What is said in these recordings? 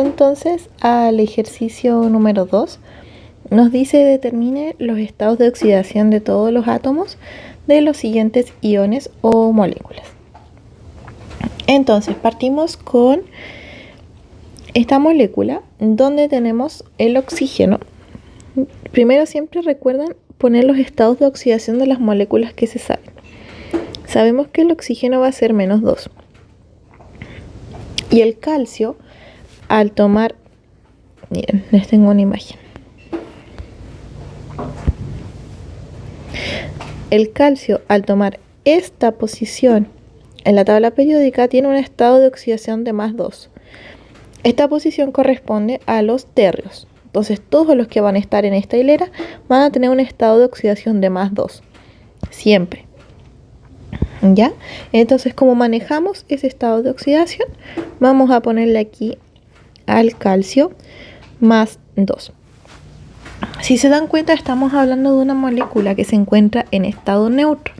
Entonces, al ejercicio número 2, nos dice determine los estados de oxidación de todos los átomos de los siguientes iones o moléculas. Entonces, partimos con esta molécula donde tenemos el oxígeno. Primero siempre recuerden poner los estados de oxidación de las moléculas que se saben. Sabemos que el oxígeno va a ser -2. Y el calcio, al tomar, miren, les tengo una imagen. El calcio, al tomar esta posición en la tabla periódica, tiene un estado de oxidación de +2. Esta posición corresponde a los tercios. Entonces, todos los que van a estar en esta hilera van a tener un estado de oxidación de +2. Siempre. ¿Ya? Entonces, como manejamos ese estado de oxidación, vamos a ponerle aquí al calcio +2. Si se dan cuenta, estamos hablando de una molécula que se encuentra en estado neutro.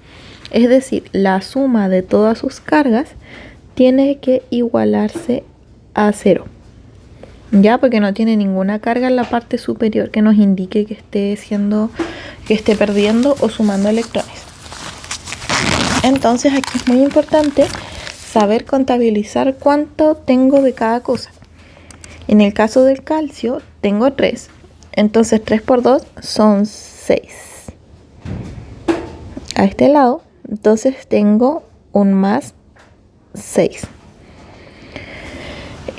Es decir, la suma de todas sus cargas tiene que igualarse a 0. ¿Ya? Porque no tiene ninguna carga en la parte superior que nos indique que esté perdiendo o sumando electrones. Entonces aquí es muy importante saber contabilizar cuánto tengo de cada cosa. En el caso del calcio tengo 3, entonces 3 por 2 son 6. A este lado, entonces tengo un +6.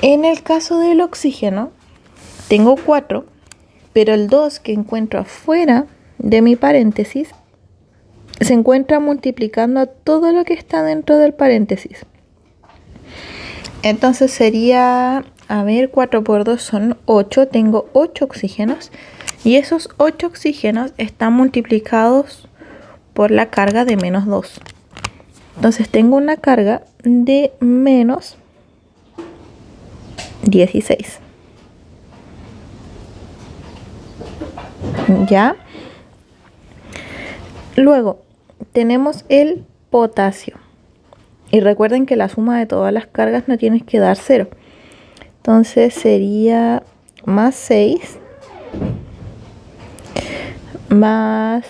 En el caso del oxígeno tengo 4, pero el 2 que encuentro afuera de mi paréntesis se encuentra multiplicando a todo lo que está dentro del paréntesis. Entonces sería, 4 por 2 son 8, tengo 8 oxígenos y esos 8 oxígenos están multiplicados por la carga de -2. Entonces tengo una carga de -16. ¿Ya? Luego tenemos el potasio. Y recuerden que la suma de todas las cargas no tiene que dar 0. Entonces sería +6 más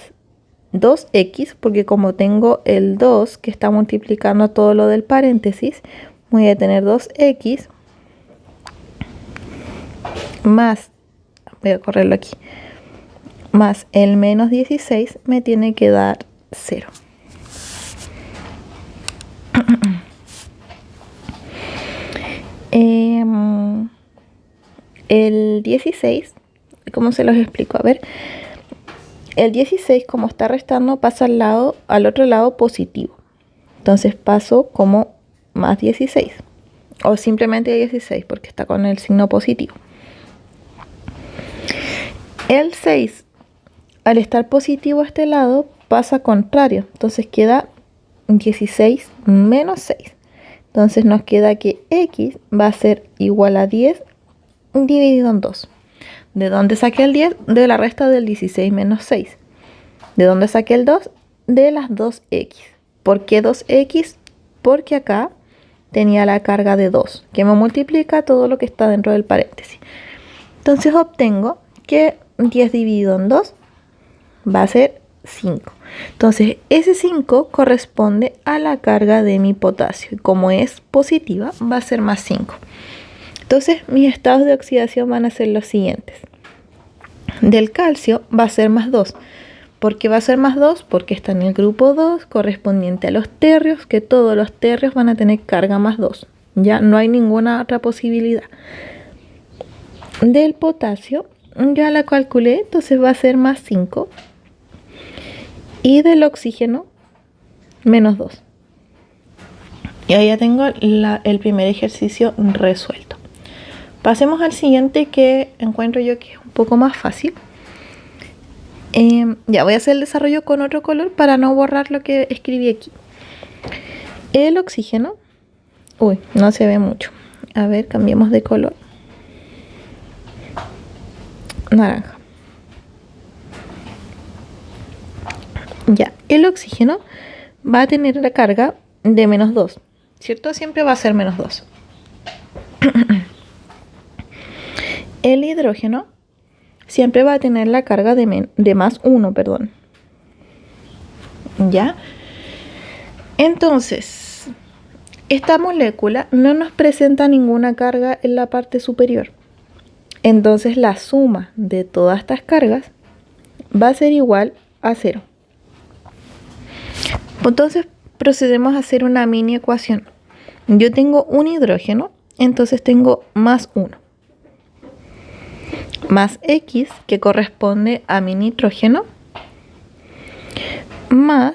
2x, porque como tengo el 2 que está multiplicando todo lo del paréntesis, voy a tener 2x más, voy a correrlo aquí, más el -16 me tiene que dar 0. El 16, ¿cómo se los explico? A ver, el 16 como está restando pasa al otro lado positivo. Entonces paso como +16 o simplemente 16 porque está con el signo positivo. El 6 al estar positivo a este lado pasa contrario, entonces queda 16 menos 6. Entonces nos queda que x va a ser igual a 10 dividido en 2. ¿De dónde saqué el 10? De la resta del 16 menos 6. ¿De dónde saqué el 2? De las 2x. ¿Por qué 2x? Porque acá tenía la carga de 2, que me multiplica todo lo que está dentro del paréntesis. Entonces obtengo que 10 dividido en 2 va a ser 5. Entonces ese 5 corresponde a la carga de mi potasio. Y como es positiva, va a ser +5. Entonces mis estados de oxidación van a ser los siguientes. Del calcio va a ser +2. ¿Por qué va a ser +2? Porque está en el grupo 2 correspondiente a los tercios, que todos los tercios van a tener carga +2. Ya no hay ninguna otra posibilidad. Del potasio ya la calculé, entonces va a ser +5. Y del oxígeno -2. Y ahí ya tengo el primer ejercicio resuelto. Pasemos al siguiente, que encuentro yo que es un poco más fácil. Ya voy a hacer el desarrollo con otro color para no borrar lo que escribí aquí. El oxígeno, no se ve mucho. A ver, cambiemos de color. Naranja. Ya, el oxígeno va a tener la carga de -2, ¿cierto? Siempre va a ser -2. el hidrógeno siempre va a tener la carga de más 1, perdón. ¿Ya? Entonces, esta molécula no nos presenta ninguna carga en la parte superior. Entonces, la suma de todas estas cargas va a ser igual a 0. Entonces, procedemos a hacer una mini ecuación. Yo tengo un hidrógeno, entonces tengo más 1. Más X, que corresponde a mi nitrógeno, más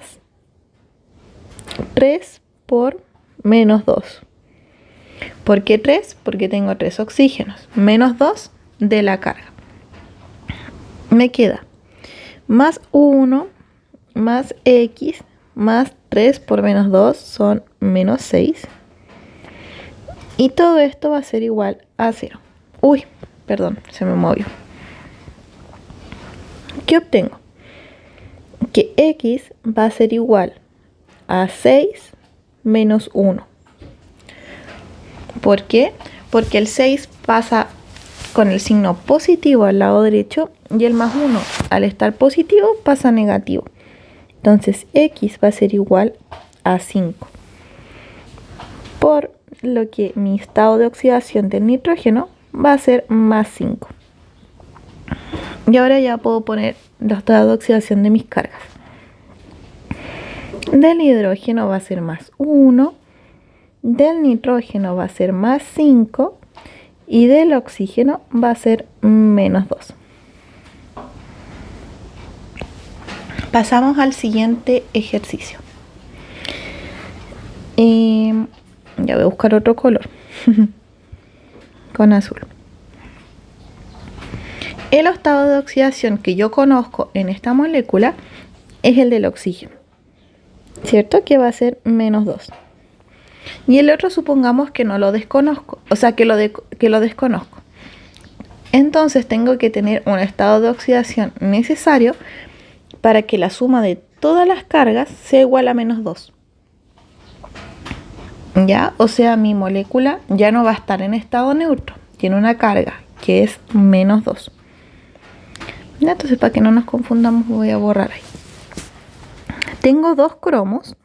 3 por menos 2. ¿Por qué 3? Porque tengo 3 oxígenos. Menos 2 de la carga. Me queda más 1 más X más 3 por menos 2 son menos 6. Y todo esto va a ser igual a 0. Uy, perdón, se me movió. ¿Qué obtengo? Que X va a ser igual a 6 menos 1. ¿Por qué? Porque el 6 pasa con el signo positivo al lado derecho y el más 1 al estar positivo pasa negativo. Entonces X va a ser igual a 5. Por lo que mi estado de oxidación del nitrógeno va a ser más 5. Y ahora ya puedo poner los estados de oxidación de mis cargas. Del hidrógeno va a ser más 1, del nitrógeno va a ser más 5 y del oxígeno va a ser menos 2. Pasamos al siguiente ejercicio. Ya voy a buscar otro color con azul. El estado de oxidación que yo conozco en esta molécula es el del oxígeno, ¿cierto? Que va a ser menos 2. Y el otro supongamos que no lo desconozco, o sea que lo desconozco. Entonces tengo que tener un estado de oxidación necesario para que la suma de todas las cargas sea igual a menos 2. ¿Ya? O sea, mi molécula ya no va a estar en estado neutro, tiene una carga que es menos 2. ¿Ya? Entonces, para que no nos confundamos, voy a borrar ahí. Tengo 2 cromos,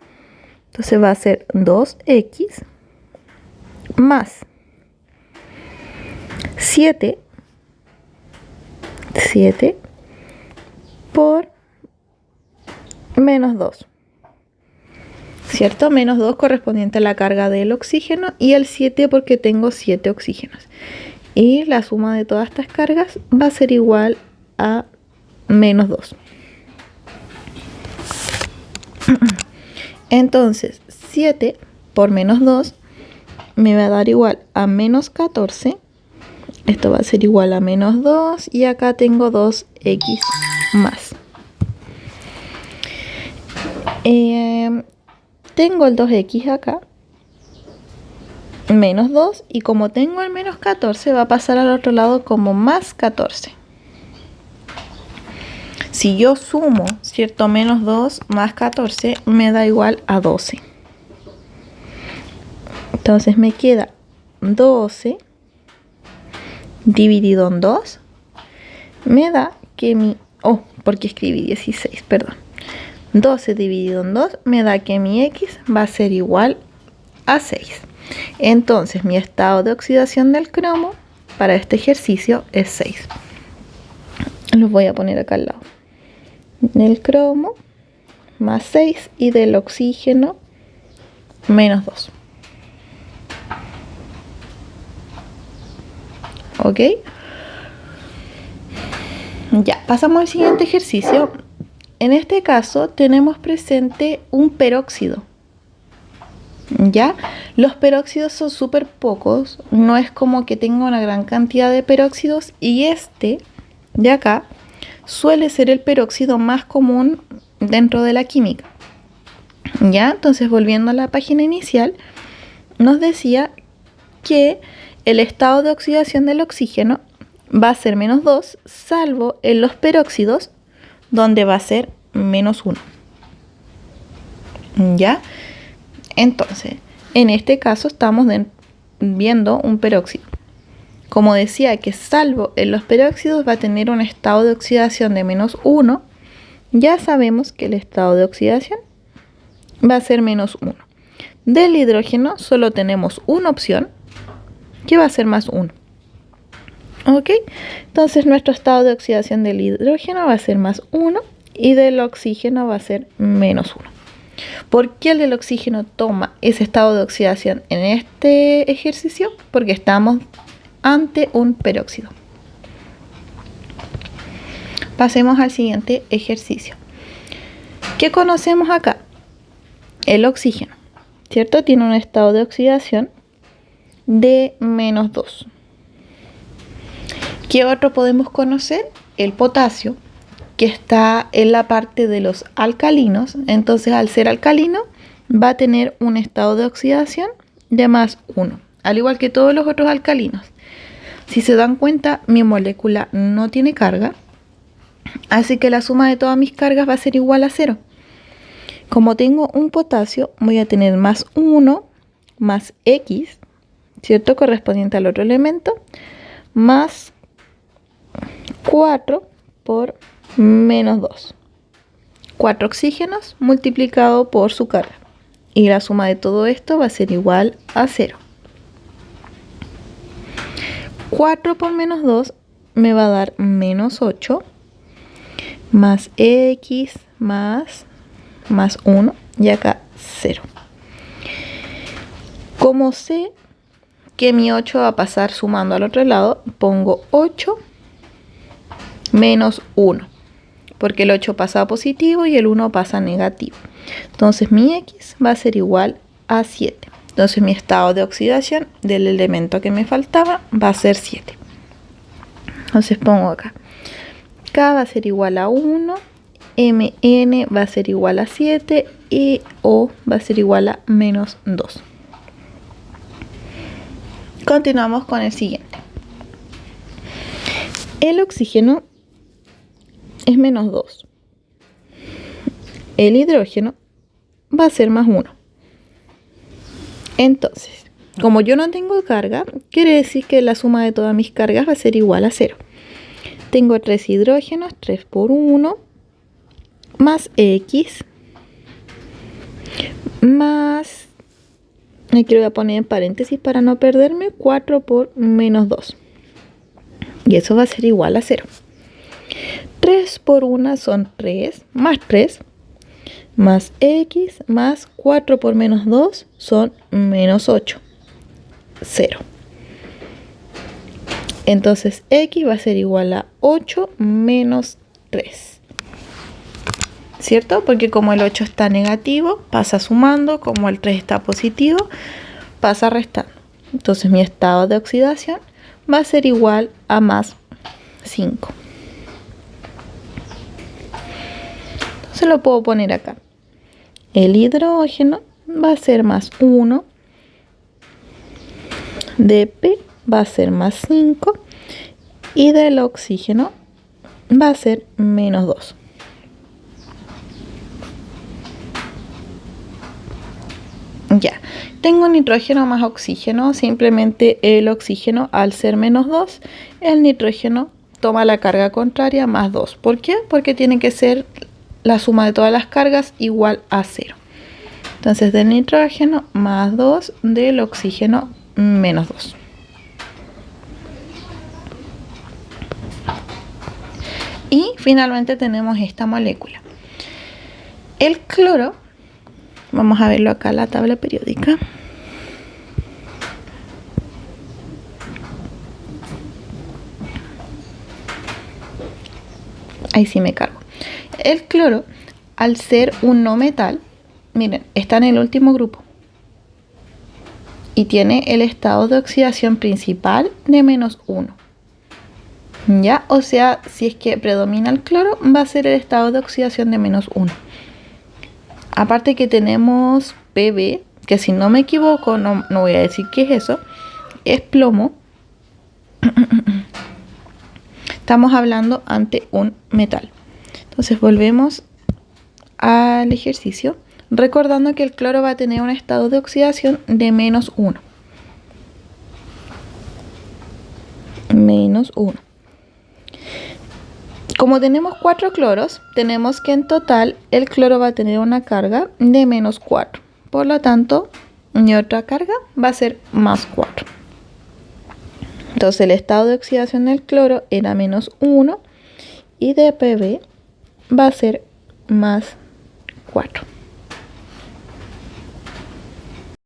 entonces va a ser 2X más 7 por menos 2. ¿Cierto? Menos 2 correspondiente a la carga del oxígeno y el 7 porque tengo 7 oxígenos. Y la suma de todas estas cargas va a ser igual a menos 2. Entonces, 7 por menos 2 me va a dar igual a menos 14. Esto va a ser igual a menos 2 y acá tengo 2X más. Tengo el 2X acá, menos 2, y como tengo el menos 14 va a pasar al otro lado como más 14. Si yo sumo, ¿cierto? Menos 2 más 14 me da igual a 12. Entonces me queda 12 dividido en 2. Me da que mi... porque escribí 16, perdón. 12 dividido en 2 me da que mi X va a ser igual a 6. Entonces mi estado de oxidación del cromo para este ejercicio es 6. Los voy a poner acá al lado. Del cromo más 6 y del oxígeno menos 2. ¿Ok? Ya, pasamos al siguiente ejercicio. En este caso tenemos presente un peróxido. ¿Ya? Los peróxidos son súper pocos, no es como que tenga una gran cantidad de peróxidos, y este de acá suele ser el peróxido más común dentro de la química. ¿Ya? Entonces, volviendo a la página inicial, nos decía que el estado de oxidación del oxígeno va a ser menos 2, salvo en los peróxidos, donde va a ser menos 1. ¿Ya? Entonces, en este caso estamos viendo un peróxido. como decía que salvo en los peróxidos va a tener un estado de oxidación de -1, ya sabemos que el estado de oxidación va a ser -1. Del hidrógeno solo tenemos una opción, que va a ser +1. ¿Ok? Entonces nuestro estado de oxidación del hidrógeno va a ser +1 y del oxígeno va a ser -1. ¿Por qué el del oxígeno toma ese estado de oxidación en este ejercicio? Porque estamos ante un peróxido. Pasemos al siguiente ejercicio. ¿Qué conocemos acá? El oxígeno, ¿cierto? Tiene un estado de oxidación de -2. ¿Qué otro podemos conocer? El potasio, que está en la parte de los alcalinos. Entonces, al ser alcalino, va a tener un estado de oxidación de +1, al igual que todos los otros alcalinos. Si se dan cuenta, mi molécula no tiene carga, así que la suma de todas mis cargas va a ser igual a 0. Como tengo un potasio, voy a tener +1 más X, ¿cierto? Correspondiente al otro elemento, más 4 por -2. 4 oxígenos multiplicado por su carga. Y la suma de todo esto va a ser igual a 0. 4 por -2 me va a dar -8, más X, más 1, y acá 0. Como sé que mi 8 va a pasar sumando al otro lado, pongo 8 menos 1, porque el 8 pasa a positivo y el 1 pasa a negativo. Entonces mi X va a ser igual a 7. Entonces mi estado de oxidación del elemento que me faltaba va a ser 7. Entonces pongo acá. K va a ser igual a 1, Mn va a ser igual a 7 y O va a ser igual a -2. Continuamos con el siguiente. El oxígeno es -2. El hidrógeno va a ser +1. Entonces, como yo no tengo carga, quiere decir que la suma de todas mis cargas va a ser igual a 0. Tengo 3 hidrógenos, 3 por 1, más X, más, aquí lo voy a poner en paréntesis para no perderme, 4 por -2. Y eso va a ser igual a 0. 3 por 1 son 3, más 3, más X, más 4 por -2 son -8, 0. Entonces X va a ser igual a 8 menos 3. ¿Cierto? Porque como el 8 está negativo, pasa sumando. Como el 3 está positivo, pasa restando. Entonces mi estado de oxidación va a ser igual a +5. Entonces lo puedo poner acá. El hidrógeno va a ser +1. De P va a ser +5. Y del oxígeno va a ser -2. Ya, tengo nitrógeno más oxígeno, simplemente el oxígeno al ser -2, el nitrógeno toma la carga contraria +2. ¿Por qué? Porque tiene que ser la suma de todas las cargas igual a 0. Entonces del nitrógeno +2, del oxígeno -2. Y finalmente tenemos esta molécula. El cloro, vamos a verlo acá en la tabla periódica. Ahí sí me cargo. El cloro, al ser un no metal, miren, está en el último grupo. Y tiene el estado de oxidación principal de -1. ¿Ya? O sea, si es que predomina el cloro, va a ser el estado de oxidación de -1. Aparte que tenemos Pb, que si no me equivoco, no voy a decir qué es eso, es plomo. Estamos hablando ante un metal. Entonces volvemos al ejercicio, recordando que el cloro va a tener un estado de oxidación de -1. menos 1. Como tenemos 4 cloros, tenemos que en total el cloro va a tener una carga de menos 4. Por lo tanto, mi otra carga va a ser más 4. Entonces el estado de oxidación del cloro era menos 1 y dPb va a ser más 4.